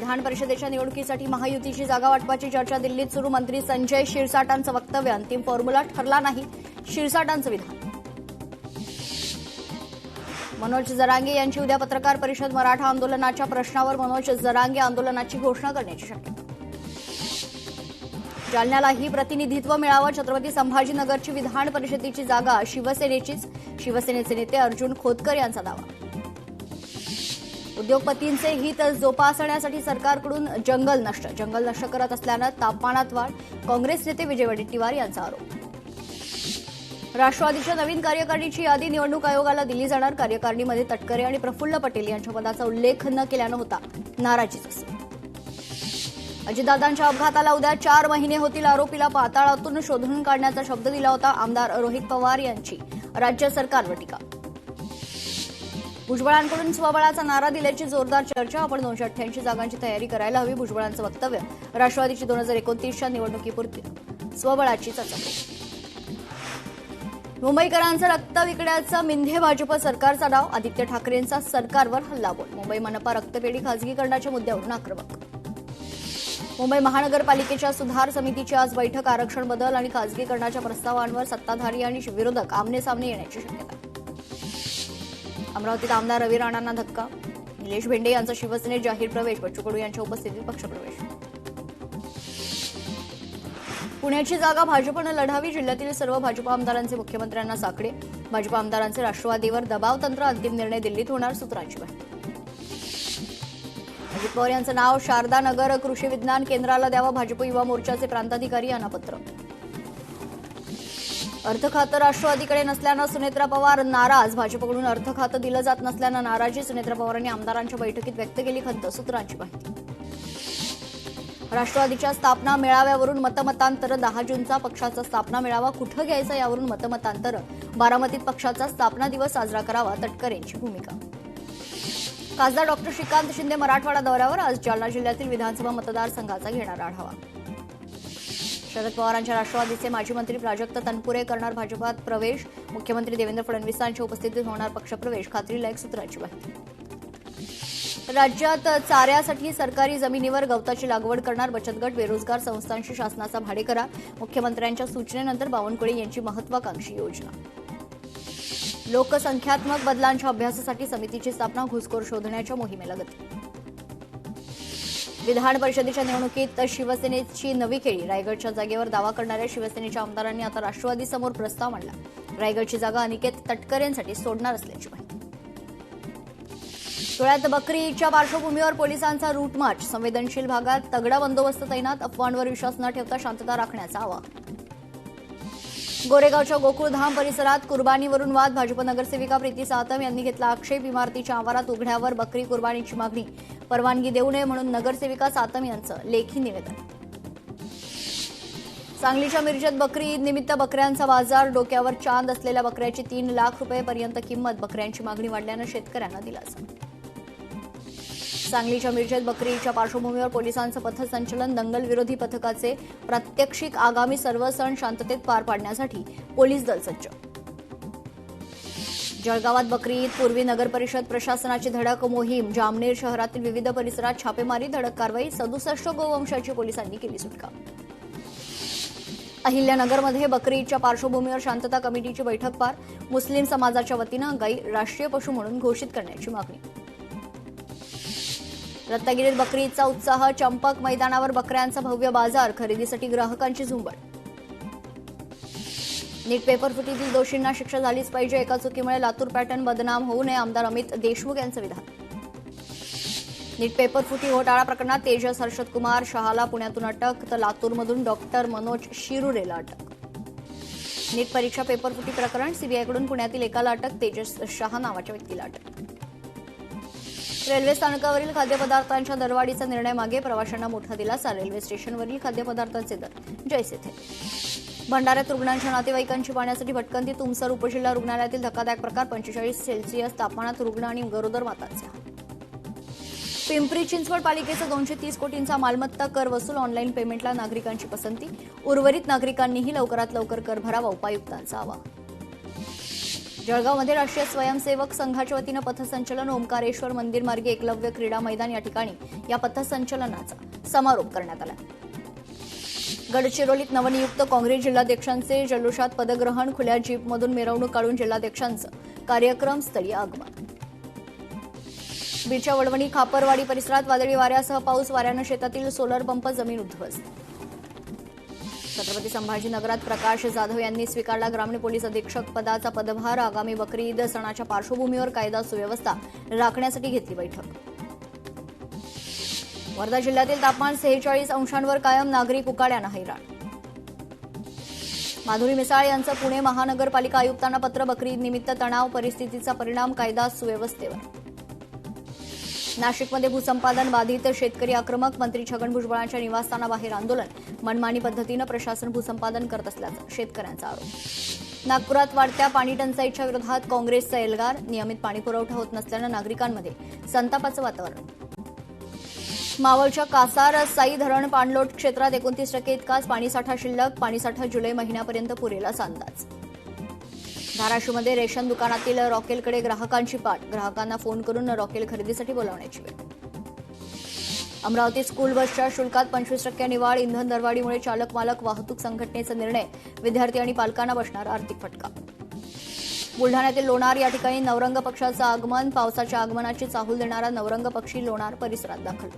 विधान परिषदेच्या निवडणुकीसाठी महायुतीची जागा वाटपाची चर्चा दिल्लीत सुरू. मंत्री संजय शिरसाटांचं वक्तव्य. अंतिम फॉर्म्युला ठरला नाही, शिरसाटांचं विधान. मनोज जरांगे यांची उद्या पत्रकार परिषद. मराठा आंदोलनाच्या प्रश्नावर मनोज जरांगे आंदोलनाची घोषणा करण्याची शक्यता. जालन्यालाही प्रतिनिधित्व मिळावं. छत्रपती संभाजीनगरची विधान परिषदेची जागा शिवसेनेचीच. शिवसेनेचे नेते अर्जुन खोतकर यांचा दावा. उद्योगपतींचे हित जोपासण्यासाठी सरकारकडून जंगल नष्ट करत असल्यानं तापमानात वाढ. काँग्रेस नेते विजय वडेट्टीवार यांचा आरोप. राष्ट्रवादीच्या नवीन कार्यकारिणीची यादी निवडणूक आयोगाला दिली जाणार. कार्यकारिणीमध्ये तटकरे आणि प्रफुल्ल पटेल यांच्या पदाचा उल्लेख न केल्यानं होता नाराजीचा सूर. अजितदादांच्या अपघाताला उद्या 4 महिने होतील. आरोपीला पाताळातून शोधून काढण्याचा शब्द दिला होता. आमदार रोहित पवार यांची राज्य सरकारवर टीका. भुजबळांकडून स्वबळाचा नारा दिल्याची जोरदार चर्चा. आपण 288 जागांची तयारी करायला हवी, भुजबळांचं वक्तव्य. राष्ट्रवादीची 2029च्या निवडणुकीपुरती स्वबळाची चाचणी. मुंबईकरांचं रक्त विकण्याचा मिंधे भाजप सरकारचा डाव. आदित्य ठाकरेंचा सरकारवर हल्लाबोल. मुंबई मनपा रक्तपेढी खासगीकरणाच्या मुद्द्यावरून आक्रमक. मुंबई महानगरपालिकेच्या सुधार समितीची आज बैठक. आरक्षण बदल आणि खासगीकरणाच्या प्रस्तावांवर सत्ताधारी आणि विरोधक आमनेसामने येण्याची शक्यता. अमरावतीत आमदार रवी राणांना धक्का. निलेश भेंडे यांचा शिवसेनेत जाहीर प्रवेश. बच्चू कडू यांच्या उपस्थितीत पक्षप्रवेश. पुण्याची जागा भाजपनं लढावी. जिल्ह्यातील सर्व भाजप आमदारांचे मुख्यमंत्र्यांना साकडे. भाजप आमदारांचे राष्ट्रवादीवर दबाव तंत्र. अंतिम निर्णय दिल्लीत होणार, सूत्रांची माहिती. अजित पवार यांचं नाव शारदा नगर कृषी विज्ञान केंद्राला द्यावं. भाजप युवा मोर्चाचे प्रांताधिकारी यांना पत्र. अर्थ खातं राष्ट्रवादीकडे नसल्यानं सुनेत्रा पवार नाराज. भाजपकडून अर्थ खातं दिलं जात नसल्यानं नाराजी. सुनेत्रा पवारांनी आमदारांच्या बैठकीत व्यक्त केली खंत, सूत्रांची माहिती. राष्ट्रवादीच्या स्थापना मेळाव्यावरून मतमतांतर. 10 जूनचा पक्षाचा स्थापना मेळावा कुठं घ्यायचा यावरून मतमतांतर. बारामतीत पक्षाचा स्थापना दिवस साजरा करावा, तटकरेंची भूमिका. खासदार डॉ. श्रीकांत शिंदे मराठवाडा दौऱ्यावर. आज जालना जिल्ह्यातील विधानसभा मतदारसंघाचा घेणार आढावा. शरद पवारांच्या राष्ट्रवादीचे माजी मंत्री प्राजक्त तनपुरे करणार भाजपात प्रवेश. मुख्यमंत्री देवेंद्र फडणवीसांच्या उपस्थितीत होणार पक्षप्रवेश, खात्री लायक, सूत्रांची माहिती. राज्यात चाऱ्यासाठी सरकारी जमिनीवर गवताची लागवड करणार बचत गट. बेरोजगार संस्थांशी शासनाचा भाडेकरार. मुख्यमंत्र्यांच्या सूचनेनंतर बावनकुळे यांची महत्वाकांक्षी योजना. लोकसंख्यात्मक बदलांच्या अभ्यासासाठी समितीची स्थापना. घुसखोर शोधण्याच्या मोहिमेला गती. विधान परिषदेच्या निवडणुकीत शिवसेनेची नवी खेळी. रायगडच्या जागेवर दावा करणाऱ्या शिवसेनेच्या आमदारांनी आता राष्ट्रवादीसमोर प्रस्ताव मांडला. रायगडची जागा अनिकेत तटकरेंसाठी सोडणार असल्याची माहिती. धुळ्यात बकरी ईदच्या पार्श्वभूमीवर पोलिसांचा रूट मार्च. संवेदनशील भागात तगडा बंदोबस्त तैनात. अफवांवर विश्वास न ठेवता शांतता राखण्याचं आवाहन. गोरेगावच्या गोकुळधाम परिसरात कुर्बानीवरून वाद. भाजप नगरसेविका प्रीती सातम यांनी घेतला आक्षेप. इमारतीच्या आवारात उघड्यावर बकरी कुर्बानीची मागणी. परवानगी देऊ नये म्हणून नगरसेविका सातम यांचं लेखी निवेदन. सांगलीच्या मिरजेत बकरी ईद निमित्त बकऱ्यांचा बाजार. डोक्यावर चांद असलेल्या बकऱ्याची 3 लाख रुपयेपर्यंत किंमत. बकऱ्यांची मागणी वाढल्यानं शेतकऱ्यांना दिलासा. सांगलीच्या मिरजेत बकरी ईदच्या पार्श्वभूमीवर पोलिसांचं पथसंचलन. दंगल विरोधी पथकाचे प्रात्यक्षिक. आगामी सर्व सण शांततेत पार पाडण्यासाठी पोलीस दल सज्ज. जळगावात बकरी ईद पूर्वी नगरपरिषद प्रशासनाची धडक मोहीम. जामनेर शहरातील विविध परिसरात छापेमारी. धडक कारवाई. 67 गोवंशाची पोलिसांनी केली सुटका. अहिल्यानगरमध्ये बकरी ईदच्या पार्श्वभूमीवर शांतता कमिटीची बैठक पार. मुस्लिम समाजाच्या वतीनं गाई राष्ट्रीय पशु म्हणून घोषित करण्याची मागणी. रत्नागिरीत बकरी ईदचा उत्साह. चंपक मैदानावर बकऱ्यांचा भव्य बाजार. खरेदीसाठी ग्राहकांची झुंबड. नीट पेपर फुटीतील दोषींना शिक्षा झालीच पाहिजे. एका चुकीमुळे लातूर पॅटर्न बदनाम होऊ नये. आमदार अमित देशमुख यांचं विधान. नीट पेपर फुटी घोटाळा प्रकरणात तेजस हर्षद कुमार शहाला पुण्यातून अटक. तर लातूरमधून डॉक्टर मनोज शिरुरेला अटक. नीट परीक्षा पेपर फुटी प्रकरण. सीबीआयकडून पुण्यातील एकाला अटक. तेजस शहा नावाच्या व्यक्तीला अटक. रेल्वे स्थानकावरील खाद्यपदार्थांच्या दरवाढीचा निर्णय मागे. प्रवाशांना मोठा दिलासा. रेल्वे स्टेशनवरील खाद्यपदार्थांचे दर जैसे थे. भंडाऱ्यात रुग्णांच्या नातेवाईकांची पाहण्यासाठी भटकंती. तुमसर उपजिल्हा रुग्णालयातील धक्कादायक प्रकार. 45 सेल्सिअस तापमानात रुग्ण आणि गरोदर मातांचा. पिंपरी चिंचवड पालिकेचा 230 कोटींचा मालमत्ता कर वसूल. ऑनलाईन पेमेंटला नागरिकांची पसंती. उर्वरित नागरिकांनीही लवकरात लवकर कर भरावा. उपायुक्तांचा आवाहन. जळगावमध्ये राष्ट्रीय स्वयंसेवक संघाच्या वतीनं पथसंचलन ओंकारेश्वर मंदिर मार्गे एकलव्य क्रीडा मैदान या ठिकाणी या पथसंचलनाचा समारोप करण्यात आला। गडचिरोलीत नवनियुक्त काँग्रेस जिल्हाध्यक्षांचे जल्लोषात पदग्रहण, खुल्या जीपमधून मिरवणूक काढून जिल्हाध्यक्षांचं कार्यक्रमस्थळी आगमन। बीडच्या वडवणी खापरवाडी परिसरात वादळी वाऱ्यासह पाऊस, वाऱ्यानं शेतातील सोलर पंप जमीन उद्ध्वस्त। छत्रपती संभाजीनगरात प्रकाश जाधव यांनी स्वीकारला ग्रामीण पोलीस अधीक्षक पदाचा पदभार। आगामी बकरी ईद सणाच्या पार्श्वभूमीवर कायदा सुव्यवस्था राखण्यासाठी घेतली बैठक। वर्धा जिल्ह्यातील तापमान 46 अंशांवर कायम, नागरिक उकाड्यानं हैराण। माधुरी मिसाळ यांचं पुणे महानगरपालिका आयुक्तांना पत्र, बकरी ईद निमित्त तणाव, परिस्थितीचा परिणाम कायदा सुव्यवस्थेवर। नाशिकमध्ये भूसंपादन बाधित, शेतकरी आक्रमक, मंत्री छगन भुजबळांच्या निवासस्थानाबाहेर आंदोलन, मनमानी पद्धतीनं प्रशासन भूसंपादन करत असल्याचा शेतकऱ्यांचा आरोप। नागपुरात वाढत्या पाणी टंचाईच्या विरोधात काँग्रेसचा एल्गार, नियमित पाणीपुरवठा होत नसल्यानं नागरिकांमध्ये संतापाचं वातावरण। मावळच्या कासार साई धरण पाणलोट क्षेत्रात 29% इतकाच पाणीसाठा शिल्लक, पाणीसाठा जुलै महिन्यापर्यंत पुरेल असा अंदाज। धाराशिवमध्ये रेशन दुकानातील रॉकेलकडे ग्राहकांची पाठ, ग्राहकांना फोन करून रॉकेल खरेदीसाठी बोलावण्याची वेळ। अमरावती स्कूल बसच्या शुल्कात 25% वाढ, इंधन दरवाढीमुळे चालक मालक वाहतूक संघटनेचा निर्णय, विद्यार्थी आणि पालकांना बसणार आर्थिक फटका। बुलढाण्यातील लोणार या ठिकाणी नवरंग पक्षाचं आगमन, पावसाच्या आगमनाची चाहूल देणारा नवरंग पक्षी लोणार परिसरात दाखल।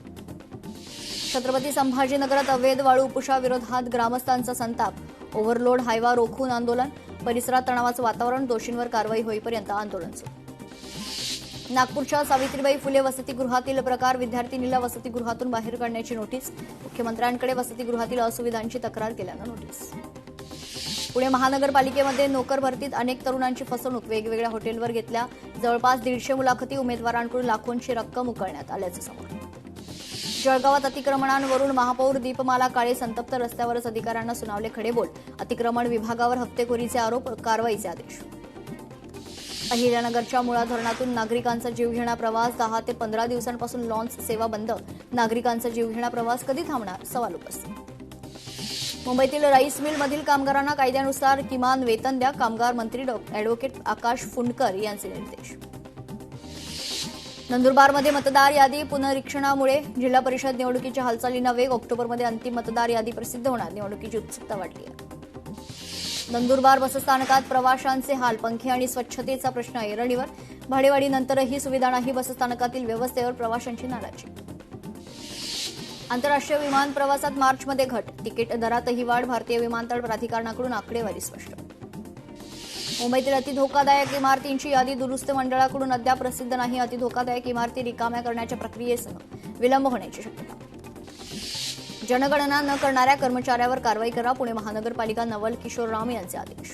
छत्रपती संभाजीनगरात अवैध वाळू उपशाविरोधात ग्रामस्थांचा संताप, ओव्हरलोड हायवा रोखून आंदोलन, परिसरात तणावाचं वातावरण, दोषींवर कारवाई होईपर्यंत आंदोलन सुरू। नागपूरच्या सावित्रीबाई फुले वसतिगृहातील प्रकार, विद्यार्थिनीला वसतिगृहातून बाहेर काढण्याची नोटीस, मुख्यमंत्र्यांकडे वसतिगृहातील असुविधांची तक्रार केल्यानं नोटीस। पुणे महानगरपालिकेमध्ये नोकर भरतीत अनेक तरुणांची फसवणूक, वेगवेगळ्या हॉटेलवर घेतल्या जवळपास 150 मुलाखती, उमेदवारांकडून लाखोंची रक्कम उकळण्यात आल्याचं समोर। जळगावात अतिक्रमणांवरून महापौर दीपमाला काळे संतप्त, रस्त्यावरच अधिकाऱ्यांना सुनावले खडेबोल, अतिक्रमण विभागावर हप्तेखोरीचे आरोप, कारवाईचे आदेश। अहिल्यानगरच्या मुळा धरणातून नागरिकांचा जीवघेणा प्रवास, 10 ते 15 दिवसांपासून लॉन्च सेवा बंद, नागरिकांचा जीवघेणा प्रवास कधी थांबणार, सवाल उपस्थित। मुंबईतील राईस मिलमधील कामगारांना कायद्यानुसार किमान वेतन द्या, कामगार मंत्री अॅडव्होकेट आकाश फुंडकर यांचे निर्देश। नंदुरबारमध्ये मतदार यादी पुनरीक्षणामुळे जिल्हा परिषद निवडणुकीच्या हालचालींना वेग, ऑक्टोबरमध्ये अंतिम मतदार यादी प्रसिद्ध होणार, निवडणुकीची उत्सुकता वाढली आहे। नंदुरबार बसस्थानकात प्रवाशांचे हाल, पंखे आणि स्वच्छतेचा प्रश्न ऐरणीवर, भाडेवाढीनंतरही सुविधा नाही, बसस्थानकातील व्यवस्थेवर प्रवाशांची नाराजी। आंतरराष्ट्रीय विमान प्रवासात मार्चमध्ये घट, तिकीट दरातही वाढ, भारतीय विमानतळ प्राधिकरणाकडून आकडेवारी स्पष्ट। मुंबईतील अतिधोकादायक इमारतींची यादी दुरुस्त मंडळाकडून अद्याप प्रसिद्ध नाही, अतिधोकादायक इमारती रिकाम्या करण्याच्या प्रक्रियेसह विलंब होण्याची शक्यता। जनगणना न करणाऱ्या कर्मचाऱ्यावर कारवाई करा, पुणे महानगरपालिका नवल किशोर राम यांचे आदेश।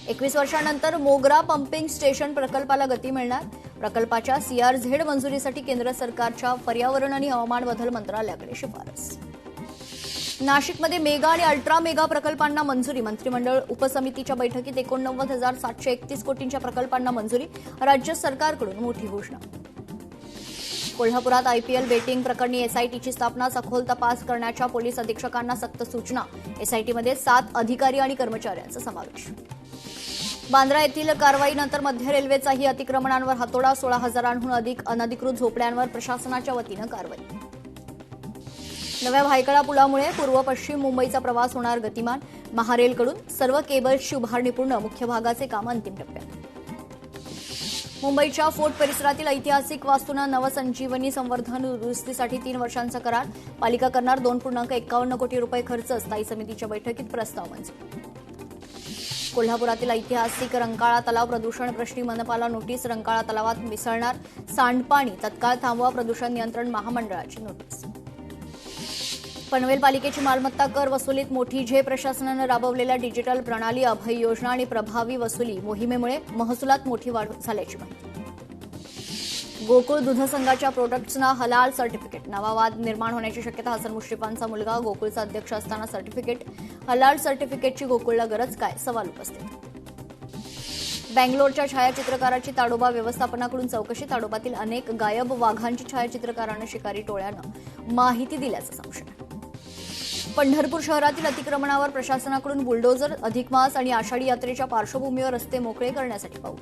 21 वर्षांनंतर मोगरा पंपिंग स्टेशन प्रकल्पाला गती मिळणार, प्रकल्पाच्या CRZ मंजुरीसाठी केंद्र सरकारच्या पर्यावरण आणि हवामान बदल मंत्रालयाकडे शिफारस। नाशिकमध्ये मेगा आणि अल्ट्रा मेगा प्रकल्पांना मंजुरी, मंत्रिमंडळ उपसमितीच्या बैठकीत 89,731 कोटींच्या प्रकल्पांना मंजुरी, राज्य सरकारकडून मोठी घोषणा। कोल्हापुरात IPL बेटिंग प्रकरणी SITची स्थापना, सखोल तपास करण्याच्या पोलीस अधीक्षकांना सक्त सूचना, SITमध्ये 7 अधिकारी आणि कर्मचाऱ्यांचा समावेश। बांद्रा येथील कारवाईनंतर मध्य रेल्वेचाही अतिक्रमणांवर हातोडा, 16,000हून अधिक अनधिकृत झोपड्यांवर प्रशासनाच्या वतीनं कारवाई। नव्या भायखळा पुलामुळे पूर्व पश्चिम मुंबईचा प्रवास होणार गतिमान, महारेलकडून सर्व केबल्सची उभारणी पूर्ण, मुख्य भागाचे काम अंतिम टप्प्यात। मुंबईच्या फोर्ट परिसरातील ऐतिहासिक वास्तूंना नवसंजीवनी संवर्धन दुरुस्तीसाठी 3 वर्षांचा करार, पालिका करणार 2.51 कोटी रुपये खर्च, स्थायी समितीच्या बैठकीत प्रस्ताव मंजूर। कोल्हापुरातील ऐतिहासिक रंकाळा तलाव प्रदूषण प्रश्नी मनपाला नोटीस, रंकाळा तलावात मिसळणार सांडपाणी तत्काळ थांबवा, प्रदूषण नियंत्रण महामंडळाची नोटीस। पनवेल पालिकेची मालमत्ता कर वसुलीत मोठी झेप, प्रशासनानं राबवलेल्या डिजिटल प्रणाली, अभय योजना आणि प्रभावी वसुली मोहिमेमुळे महसुलात मोठी वाढ झाल्याची माहिती। गोकुळ दूध संघाच्या प्रोडक्ट्सना हलाल सर्टिफिकेट, नवा वाद निर्माण होण्याची शक्यता, हसन मुश्रीफांचा मुलगा गोकुळचा अध्यक्ष असताना सर्टिफिकेट, हलाल सर्टिफिकेटची गोकुळला गरज काय, सवाल उपस्थित। बँगलोरच्या छायाचित्रकाराची ताडोबा व्यवस्थापनाकडून चौकशी, ताडोबातील अनेक गायब वाघांची छायाचित्रकारानं शिकारी टोळ्यानं माहिती दिल्याचा संशय। पंढरपूर शहरातील अतिक्रमणावर प्रशासनाकडून बुलडोझर, अधिक मास आणि आषाढी यात्रेच्या पार्श्वभूमीवर रस्ते मोकळे करण्यासाठी पाऊल.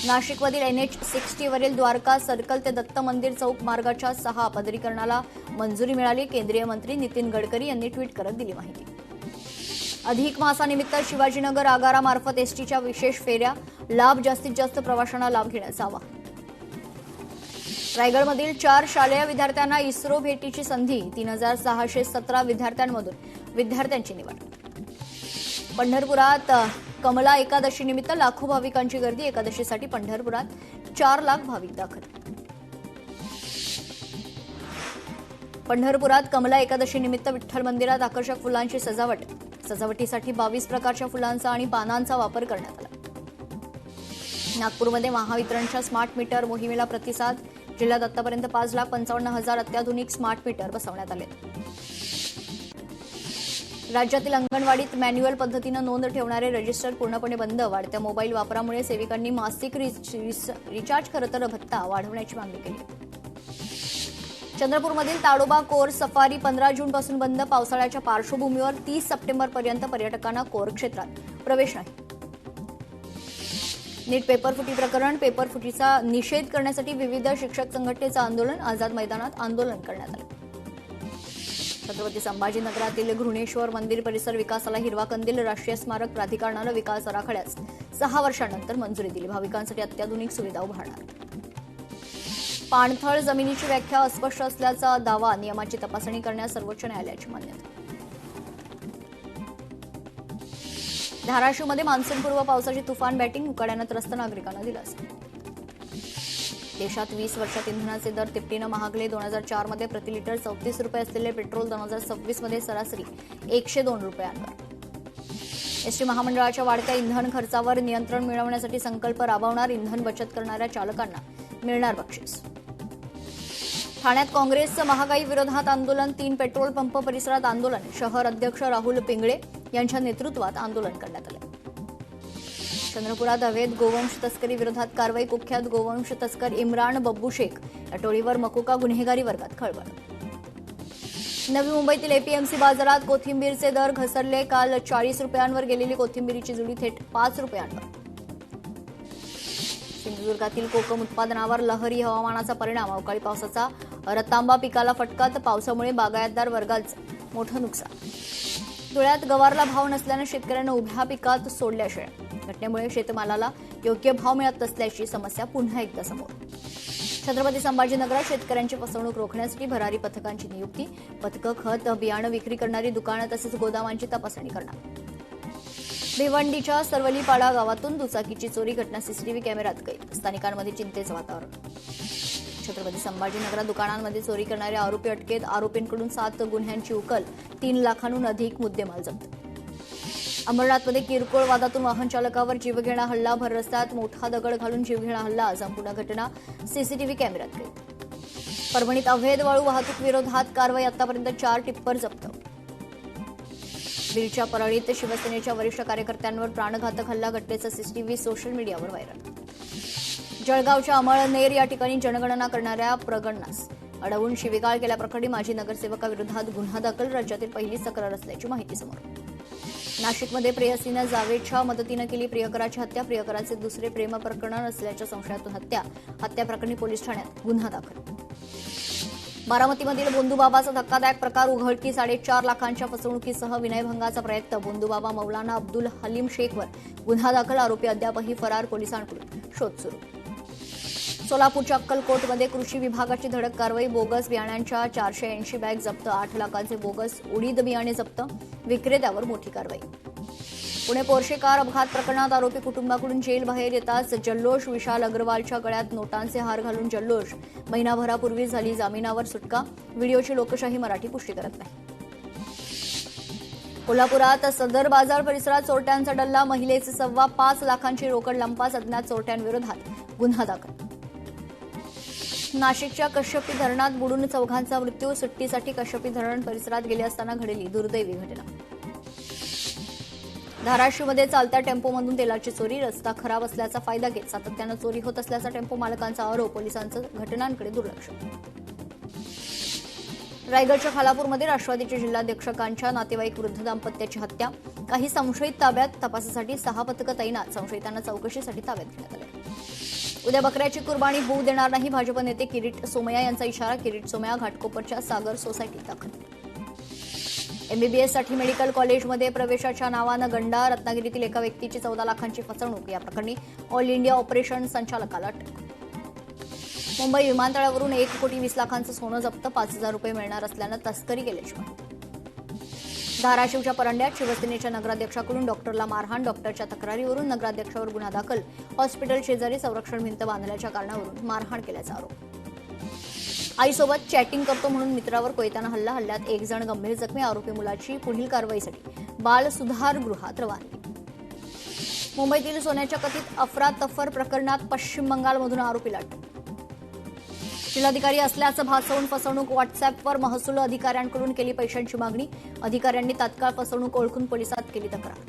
नाशिकमधील NH-60 वरील द्वारका सर्कल ते दत्त मंदिर चौक मार्गाच्या 6 पदरीकरणाला मंजुरी मिळाली. केंद्रीय मंत्री नितीन गडकरी यांनी ट्विट करत दिली माहिती. अधिक मासानिमित्त शिवाजीनगर आगारामार्फत एसटीच्या विशेष फेऱ्या, जास्तीत जास्त प्रवाशांना लाभ घेण्याचं आवाहन. रायगडमधील 4 शालेय विद्यार्थ्यांना इस्रो भेटीची संधी, 3617 विद्यार्थ्यांची निवड. पंढरपुरात कमला एकादशी निमित्त लाखो भाविकांची गर्दी, एकादशीसाठी पंढरपुरात 4 लाख भाविक दाखल. पंढरपुरात कमला एकादशी निमित्त विठ्ठल मंदिरात आकर्षक फुलांची सजावटीसाठी 22 प्रकारच्या फुलांचा आणि पानांचा वापर करण्यात आला. नागपूरमध्ये महावितरणच्या स्मार्ट मीटर मोहिमेला प्रतिसाद, जिल्ह्यात आतापर्यंत 5,55,000 अत्याधुनिक स्मार्ट मीटर बसवण्यात आले. राज्यातील अंगणवाडीत मॅन्युअल पद्धतीनं नोंद ठेवणारे रजिस्टर पूर्णपणे बंद. वाढत्या मोबाईल वापरामुळे सेविकांनी मासिक रिचार्ज खरंतर भत्ता वाढवण्याची मागणी केली. चंद्रपूरमधील ताडोबा कोर सफारी 15 जूनपासून बंद. पावसाळ्याच्या पार्श्वभूमीवर 30 सप्टेंबरपर्यंत पर्यटकांना कोर क्षेत्रात प्रवेश नाही. नीट पेपरफुटी प्रकरण, पेपरफुटीचा निषेध करण्यासाठी विविध शिक्षक संघटनेचं आंदोलन, आझाद मैदानात आंदोलन करण्यात आलं. छत्रपती संभाजीनगरातील घृणेश्वर मंदिर परिसर विकासाला हिरवा कंदील. राष्ट्रीय स्मारक प्राधिकरणानं विकास आराखड्यास 6 वर्षांनंतर मंजुरी दिली. भाविकांसाठी अत्याधुनिक सुविधा उभारणार. पाणथळ जमिनीची व्याख्या अस्पष्ट असल्याचा दावा, नियमाची तपासणी करण्यास सर्वोच्च न्यायालयाची मान्यता. धाराशिवमध्ये मान्सूनपूर्व पावसाची तुफान बॅटिंग, उकाड्यानं त्रस्त नागरिकांना दिलासा. देशात 20 वर्षात इंधनाचे दर तिपटीनं महागले. 2004 मध्ये प्रति लिटर 34 रुपये असलेले पेट्रोल 2026 मध्ये सरासरी 102 रुपयांवर. एसटी महामंडळाच्या वाढत्या इंधन खर्चावर नियंत्रण मिळवण्यासाठी संकल्प राबवणार. इंधन बचत करणाऱ्या चालकांना मिळणार बक्षीस. ठाण्यात काँग्रेसचं महागाई विरोधात आंदोलन, 3 पेट्रोल पंप परिसरात आंदोलन. शहर अध्यक्ष राहुल पिंगळे यांच्या नेतृत्वात आंदोलन करण्यात आलं. चंद्रपुरात अवैध गोवंश तस्करी विरोधात कारवाई. कुख्यात गोवंश तस्कर इम्रान बब्बू शेख या टोळीवर मकोका गुन्हेगारी वर्गात खळबळ. नवी मुंबईतील एपीएमसी बाजारात कोथिंबीरचे दर घसरले. काल 40 रुपयांवर गेलेली कोथिंबीरीची जुडी थेट 5 रुपयांवर. सिंधुदुर्गातील कोकम उत्पादनावर लहरी हवामानाचा परिणाम, अवकाळी पावसाचा रतांबा पिकाला फटका. पावसामुळे बागायतदार वर्गाचं मोठं नुकसान. धुळ्यात गवारला भाव नसल्यानं शेतकऱ्यांना उभ्या पिकात सोडल्या शेळ्या. घटनेमुळे शेतमालाला योग्य भाव मिळत नसल्याची समस्या पुन्हा एकदा समोर. छत्रपती संभाजीनगरात शेतकऱ्यांची फसवणूक रोखण्यासाठी भरारी पथकांची नियुक्ती. पथकं खत, बियाणं विक्री करणारी दुकानं तसेच गोदामांची तपासणी करणार. भिवंडीच्या सरवलीपाडा गावातून दुचाकीची चोरी, घटना सीसीटीव्ही कॅमेऱ्यात कैद. स्थानिकांमध्ये चिंतेचं वातावरण. छत्रपती संभाजीनगरात दुकानांमध्ये चोरी करणारे आरोपी अटकेत. आरोपींकडून 7 गुन्ह्यांची उकल, 3 लाखांहून अधिक मुद्देमाल जप्त. अंबरनाथमध्ये किरकोळ वादातून वाहन चालकावर जीवघेणा हल्ला, भर रस्त्यात मोठा दगड घालून जीवघेणा हल्ला. संपूर्ण घटना सीसीटीव्ही कॅमेऱ्यात कैद. परभणीत अवैध वाळू वाहतूक विरोधात कारवाई, आतापर्यंत 4 टिप्पर जप्त. बीडच्या परळीत शिवसेनेच्या वरिष्ठ कार्यकर्त्यांवर प्राणघातक हल्ला, घटनेचा सीसीटीव्ही सोशल मीडियावर व्हायरल. जळगावच्या अमळनेर या ठिकाणी जनगणना करणाऱ्या प्रगणनास अडवून शिवीगाळ केल्याप्रकरणी माजी नगरसेवकाविरोधात गुन्हा दाखल. राज्यातील पहिलीच तक्रार असल्याची माहिती समोर. नाशिकमध्ये प्रेयसीनं जावेदच्या मदतीनं केली प्रियकराची हत्या. प्रियकराचे दुसरे प्रेम प्रकरण असल्याच्या संशयातून हत्या प्रकरणी पोलीस ठाण्यात गुन्हा दाखल. बारामतीमधील बोंधूबाबाचा धक्कादायक प्रकार उघडकीस. 4.5 लाखांच्या फसवणुकीसह विनयभंगाचा प्रयत्न. बोंधूबाबा मौलाना अब्दुल हलीम शेखवर गुन्हा दाखल. आरोपी अद्यापही फरार, पोलिसांकडून शोध सुरू. सोलापूरच्या अक्कलकोटमध्ये कृषी विभागाची धडक कारवाई. बोगस बियाण्यांच्या 480 बॅग जप्त. 8 लाखांचे बोगस उडीद बियाणे जप्त. विक्रेत्यावर मोठी कारवाई. पुणे पोर्शे कार अपघात प्रकरणात आरोपी कुटुंबाकडून जेल बाहेर येताच जल्लोष. विशाल अग्रवालच्या गळ्यात नोटांचे हार घालून जल्लोष. महिनाभरापूर्वी झाली जामिनावर सुटका. व्हिडिओची लोकशाही मराठी पुष्टी करत नाही. कोल्हापुरात सदर बाजार परिसरात चोरट्यांचा डल्ला. महिलेचे 5.25 लाखांची रोकड लंपास. अज्ञात चोरट्यांविरोधात गुन्हा दाखल. नाशिकच्या कश्यपी धरणात बुडून 4घांचा मृत्यू. सुट्टीसाठी कश्यपी धरण परिसरात गेले असताना घडली दुर्दैवी घटना. धाराशिवमध्ये चालत्या टेम्पोमधून तेलाची चोरी. रस्ता खराब असल्याचा फायदा घेत सातत्यानं चोरी होत असल्याचा टेम्पो मालकांचा आरोप. पोलिसांचं घटनांकडे दुर्लक्ष. रायगडच्या खालापूरमध्ये राष्ट्रवादीच्या जिल्हाध्यक्षकांच्या नातेवाईक वृद्ध दाम्पत्याची हत्या. काही संशयित ताब्यात. तपासासाठी 6 पथकं तैनात. संशयितांना चौकशीसाठी ताब्यात घेण्यात आले. उद्या बकऱ्याची कुर्बानी होऊ देणार नाही. भाजप नेते किरीट सोमय्या यांचा इशारा. किरीट सोमय्या घाटकोपरच्या सागर सोसायटीत दाखल. एमबीबीएससाठी मेडिकल कॉलेजमध्ये प्रवेशाच्या नावानं गंडा. रत्नागिरीतील एका व्यक्तीची 14 लाखांची फसवणूक. या प्रकरणी ऑल इंडिया ऑपरेशन संचालकाला अटक. मुंबई विमानतळावरून 1,20,00,000चं सोनं जप्त. 5,000 रुपये मिळणार असल्यानं तस्करी केल्याची माहिती. धाराशिवच्या परंड्यात शिवसेनेच्या नगराध्यक्षाकडून डॉक्टरला मारहाण. डॉक्टरच्या तक्रारीवरून नगराध्यक्षावर गुन्हा दाखल. हॉस्पिटल शेजारी संरक्षण भिंत बांधल्याच्या कारणावरून मारहाण केल्याचा आरोप. आईसोबत चॅटिंग करतो म्हणून मित्रावर कोयत्यानं हल्ला. हल्ल्यात 1 जण गंभीर जखमी. आरोपी मुलाची पुढील कारवाईसाठी बाल सुधारगृहात रवानगी. मुंबईतील सोन्याच्या कथित अफरातफर प्रकरणात पश्चिम बंगालमधून आरोपीला अटक. जिल्हाधिकारी असल्याचं भासवून फसवणूक. व्हॉट्सअॅपवर महसूल अधिकाऱ्यांकडून केली पैशांची मागणी. अधिकाऱ्यांनी तात्काळ फसवणूक ओळखून पोलिसात केली तक्रार.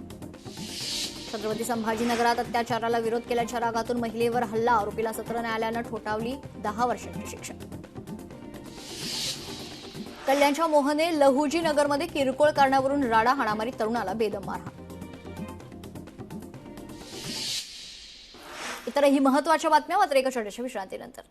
छत्रपती संभाजीनगरात अत्याचाराला विरोध केल्याच्या रागातून महिलेवर हल्ला. आरोपीला सत्र न्यायालयानं ठोठावली 10 वर्षांची शिक्षा. कल्याणच्या मोहने लहुजी नगरमध्ये किरकोळ कारणावरून राडा. हाणामारी. तरुणाला बेदम मारहाण. इतरही महत्वाच्या बातम्या मात्र एका छोट्याशा विश्रांतीनंतर.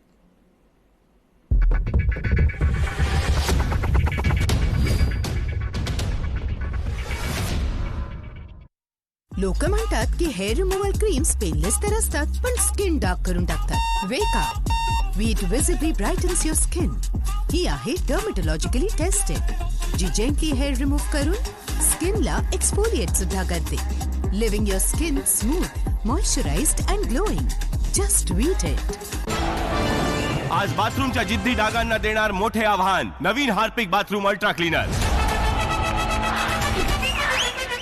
लोक म्हणतात की हेअर रिमूव्हल क्रीम्स पेनलेस तर असतात पण स्किन डार्क करून टाकतात. वेका वीट विजिबली ब्राइटन्स युअर स्किन. ही आहे डर्मेटोलॉजिकली टेस्टेड, जी जेंटली हेअर रिमूव्ह करून स्किनला एक्सफोलिएट सुद्धा करते. Living your skin smooth, moisturised and glowing. Just wheat it. आज बाथरूमच्या जिद्दी डागांना देणार मोठे आव्हान. नवीन हार्पिक बाथरूम अल्ट्रा क्लीनर.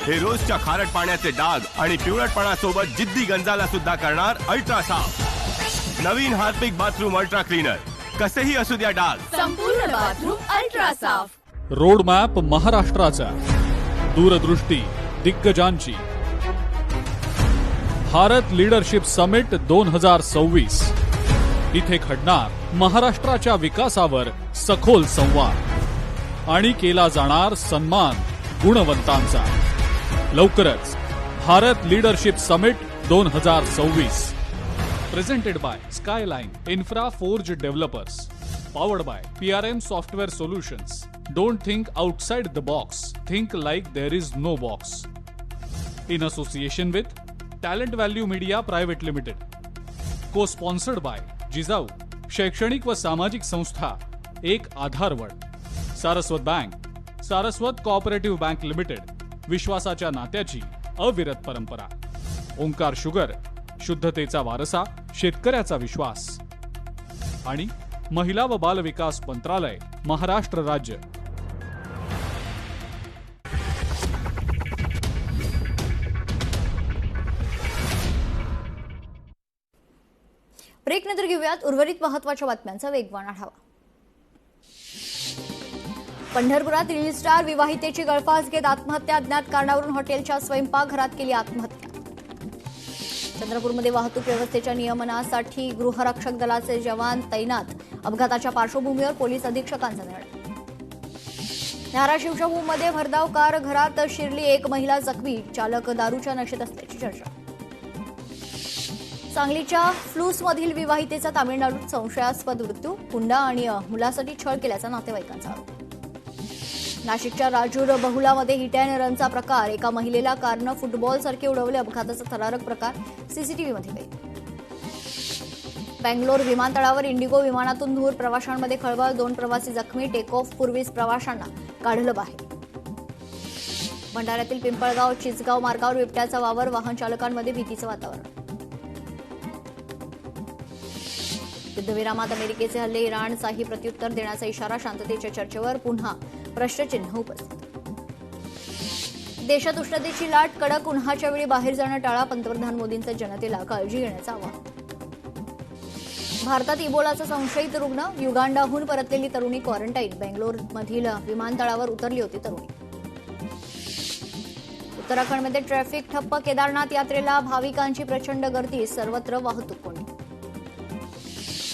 हे रोजच्या खारट पाण्याचे डाग आणि पिवळटपणासोबत जिद्दी गंजाला सुद्धा करणार अल्ट्रा साफ. नवीन हार्पिक बाथरूम अल्ट्रा क्लीनर. कसेही असू द्या डाग, संपूर्ण बाथरूम अल्ट्रा साफ. रोड मॅप महाराष्ट्राचा. दूरदृष्टी दिग्गजांची. Bharat leadership summit 2026. इथे घडणार महाराष्ट्राच्या विकासावर सखोल संवाद आणि केला जाणार सन्मान गुणवंतांचा. लवकरच Bharat leadership summit 2026. Presented by Skyline Infra Forge Developers. Powered by PRM software solutions. Don't think outside the box, think like there is no box. In association with talent value media private limited. Co sponsored by Jijau शैक्षणिक व सामाजिक संस्था एक आधारवड. Saraswat bank, Saraswat cooperative bank limited. विश्वासाच्या नात्याची अविरत परंपरा. ओंकार शुगर, शुद्धतेचा वारसा, शेतकऱ्याचा विश्वास. आणि महिला व बाल विकास मंत्रालय, महाराष्ट्र राज्य. ब्रेक नंतर घेऊयात उर्वरित महत्वाच्या बातम्यांचा वेगवान आढावा. पंढरपुरात रील स्टार विवाहितेची गळफास घेत आत्महत्या. अज्ञात कारणावरून हॉटेलच्या स्वयंपाकघरात केली आत्महत्या. चंद्रपूरमध्ये वाहतूक व्यवस्थेच्या नियमनासाठी गृहरक्षक दलाचे जवान तैनात. अपघाताच्या पार्श्वभूमीवर पोलीस अधीक्षकांचा निर्णय. धाराशिवच्या भूममध्ये भरधाव कार घरात शिरली. 1 महिला जखमी. चालक दारूच्या नशेत असल्याची चर्चा. सांगलीच्या फ्लूसमधील विवाहितेचा तामिळनाडूत संशयास्पद मृत्यू. हुंडा आणि मुलासाठी छळ केल्याचा नातेवाईकांचा आरोप. नाशिकच्या राजूर बहुलामध्ये हिट अँड रनचा प्रकार. एका महिलेला कारनं फुटबॉलसारखे उडवले. अपघाताचा थरारक प्रकार सीसीटीव्हीमध्ये कैद. बेंगलोर विमानतळावर इंडिगो विमानातून धूर. प्रवाशांमध्ये खळबळ. 2 प्रवासी जखमी. टेक ऑफ पूर्वीच प्रवाशांना काढलं बाहेर. भंडाऱ्यातील पिंपळगाव चिचगाव मार्गावर बिबट्याचा वावर. वाहन चालकांमध्ये भीतीचं वातावरण. युद्धविरामात अमेरिकेचे हल्ले. इराणचाही प्रत्युत्तर देण्याचा इशारा. शांततेच्या चर्चेवर पुन्हा प्रश्नचिन्ह उपस्थित. देशात उष्णतेची लाट. कडक उन्हाच्या वेळी बाहेर जाणं टाळा. पंतप्रधान मोदींचं जनतेला काळजी घेण्याचं आवाहन. भारतात इबोलाचा संशयित रुग्ण. युगांडाहून परतलेली तरुणी क्वारंटाईन. बेंगलोरमधील विमानतळावर उतरली होती तरुणी. उत्तराखंडमध्ये ट्रॅफिक ठप्प. केदारनाथ यात्रेला भाविकांची प्रचंड गर्दी. सर्वत्र वाहतूक कोंडी.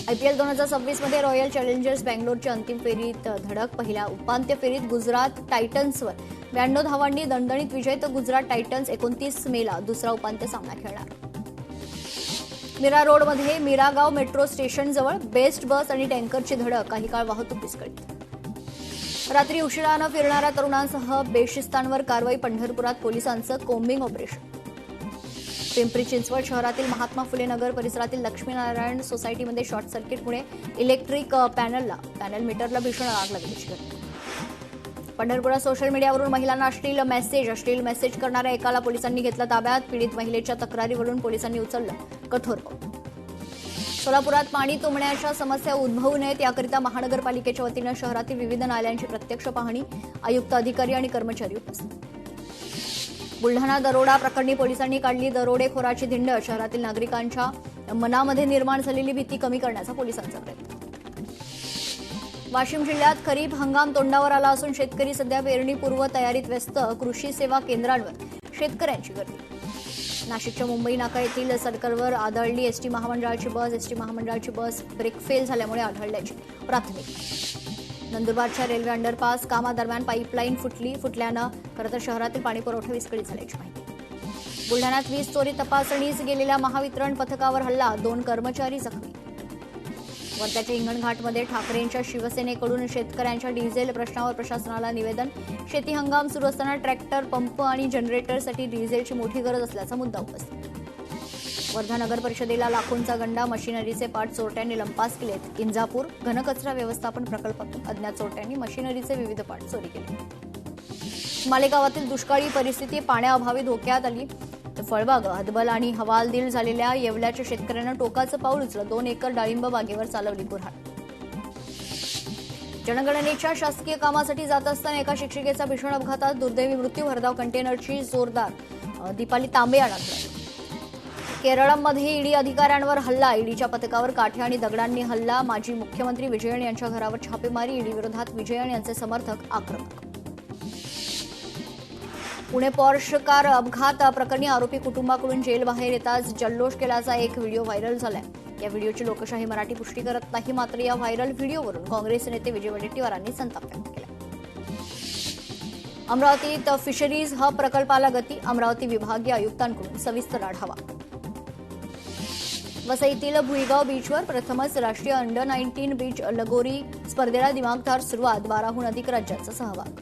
IPL 2026 मध्ये रॉयल चॅलेंजर्स बँगलोरच्या अंतिम फेरीत धडक. पहिल्या उपांत्य फेरीत गुजरात टायटन्सवर 92 धावांनी दणदणीत विजय, तर गुजरात टायटन्स 29 मेला दुसरा उपांत्य सामना खेळणार. मीरा रोडमध्ये मीरागाव मेट्रो स्टेशनजवळ बेस्ट बस आणि टँकरची धडक, काही काळ वाहतूक विस्कळीत. रात्री उशिरानं फिरणाऱ्या तरुणांसह बेशिस्तांवर कारवाई. पंढरपुरात पोलिसांचं कोम्बिंग ऑपरेशन. पिंपरी चिंचवड शहरातील महात्मा फुले नगर परिसरातील लक्ष्मीनारायण सोसायटीमध्ये शॉर्ट सर्किटमुळे इलेक्ट्रिक पॅनल मीटरला भीषण आग लागल्याची घटना. पंढरपुरात सोशल मीडियावरून महिलांना अश्लील मेसेज करणाऱ्या एकाला पोलिसांनी घेतलं ताब्यात. पीडित महिलेच्या तक्रारीवरून पोलिसांनी उचललं कठोर पाऊल. सोलापुरात पाणी तुंबण्याच्या समस्या उद्भवू नयेत याकरिता महानगरपालिकेच्या वतीनं शहरातील विविध नाल्यांची प्रत्यक्ष पाहणी. आयुक्त, अधिकारी आणि कर्मचारी उपस्थित. बुलढाणा दरोडा प्रकरणी पोलिसांनी काढली दरोडेखोराची धिंड. शहरातील नागरिकांच्या मनामध्ये निर्माण झालेली भीती कमी करण्याचा पोलिसांचा प्रयत्न. वाशिम जिल्ह्यात खरीप हंगाम तोंडावर आला असून शेतकरी सध्या पेरणीपूर्व तयारीत व्यस्त. कृषी सेवा केंद्रांवर शेतकऱ्यांची गर्दी. नाशिकच्या मुंबई नाका येथील सर्कलवर आदळली एसटी महामंडळाची बस ब्रेक फेल झाल्यामुळे आढळल्याची प्राथमिक. नंदुरबारच्या रेल्वे अंडरपास कामादरम्यान पाईपलाईन फुटल्यानं खरं तर शहरातील पाणीपुरवठा विस्कळीत झाल्याची माहिती. बुलढाण्यात वीज चोरी तपासणीस गेलेल्या महावितरण पथकावर हल्ला, 2 कर्मचारी जखमी. वर्ध्याच्या हिंगणघाटमध्ये ठाकरेंच्या शिवसेनेकडून शेतकऱ्यांच्या डिझेल प्रश्नावर प्रशासनाला निवेदन. शेती हंगाम सुरू असताना ट्रॅक्टर, पंप आणि जनरेटरसाठी डिझेलची मोठी गरज असल्याचा मुद्दा उपस्थित. वर्धा नगर परिषदेला लाखोंचा गंडा, मशिनरीचे पार्ट चोरट्यांनी लंपास केलेत. इंजापूर घनकचरा व्यवस्थापन प्रकल्पातून अज्ञात चोरट्यांनी मशिनरीचे विविध पार्ट चोरी केले. मालेगावातील दुष्काळी परिस्थिती, पाण्याअभावी धोक्यात आली. फळबाग, हदबल आणि हवालदिल झालेल्या येवल्याच्या शेतकऱ्यांना टोकाचं पाऊल उचललं. 2 एकर डाळिंब बागेवर चालवली कुऱ्हाड. जनगणनेच्या शासकीय कामासाठी जात असताना एका शिक्षिकेचा भीषण अपघातात दुर्दैवी मृत्यू. भरधाव कंटेनरची जोरदार. दीपाली तांबे यांना धडक. केरळमध्ये ईडी अधिकाऱ्यांवर हल्ला. ईडीच्या पथकावर काठ्या आणि दगडांनी हल्ला. माजी मुख्यमंत्री विजयन यांच्या घरावर छापेमारी. ईडी विरोधात विजयन यांचे समर्थक आक्रमक. पुणे पॉर्श कार अपघात प्रकरणी आरोपी कुटुंबाकडून जेलबाहेर येताच जल्लोष केल्याचा एक व्हिडिओ व्हायरल झालाय. या व्हिडिओची लोकशाही मराठी पुष्टी करत नाही, मात्र या व्हायरल व्हिडिओवरून काँग्रेस नेते विजय वडेट्टीवारांनी संताप व्यक्त केला. अमरावतीत फिशरीज हब प्रकल्पाला गती. अमरावती विभागीय आयुक्तांकडून सविस्तर आढावा. वसईतील भुईगाव बीचवर प्रथमच राष्ट्रीय अंडर 19 बीच लगोरी स्पर्धेला दिमागदार सुरुवात. 12हून अधिक राज्यांचा सहभाग.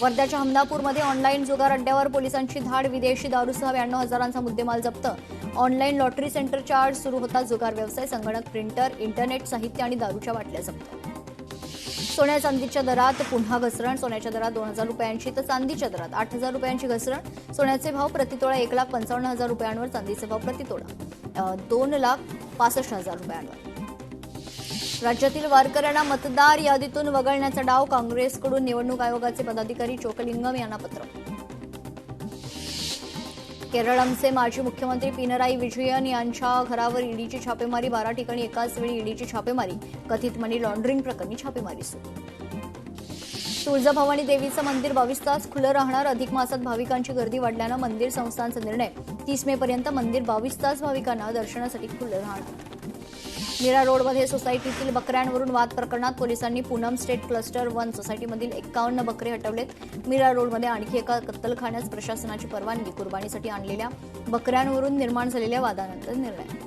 वर्ध्याच्या हमनापूरमध्ये ऑनलाईन जुगार अड्ड्यावर पोलिसांची धाड. विदेशी दारूसह 92 हजारांचा मुद्देमाल जप्त. ऑनलाईन लॉटरी सेंटरच्या आड सुरू होता जुगार व्यवसाय. संगणक, प्रिंटर, इंटरनेट साहित्य आणि दारूच्या बाटल्या जप्त. सोन्या चांदीच्या दरात पुन्हा घसरण. सोन्याच्या दरात 2,000 रुपयांची तर चांदीच्या दरात 8,000 रुपयांची घसरण. सोन्याचे भाव प्रतितोळा 1,55,000 रुपयांवर, चांदीचे भाव प्रतितोळा 2,65,000 रुपयांवर. राज्यातील वारकऱ्यांना मतदार यादीतून वगळण्याचा डाव. काँग्रेसकडून निवडणूक आयोगाचे पदाधिकारी चोकलिंगम यांना पत्र. केरळमचे माजी मुख्यमंत्री पिनराई विजयन यांच्या घरावर ईडीची छापेमारी. 12 ठिकाणी एकाच वेळी ईडीची छापेमारी. कथित मनी लॉन्ड्रिंग प्रकरणी छापेमारी सुरू. तुळजाभवानी देवीचं मंदिर 22 तास खुलं राहणार. अधिक मासात भाविकांची गर्दी वाढल्यानं मंदिर संस्थानचा निर्णय. 30 मे पर्यंत मंदिर 22 तास भाविकांना दर्शनासाठी खुलं राहणार. मीरा रोडमध्ये सोसायटीतील बकऱ्यांवरून वाद प्रकरणात पोलिसांनी पूनम स्टेट क्लस्टर 1 सोसायटीमधील 51 बकरे हटवलेत. मीरा रोडमध्ये आणखी एका कत्तलखान्यास प्रशासनाची परवानगी. कुर्बानीसाठी आणलेल्या बकऱ्यांवरून निर्माण झालेल्या वादानंतर निर्णय.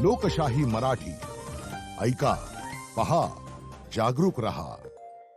लोकशाही मराठी ऐका, पहा, जागरूक रहा.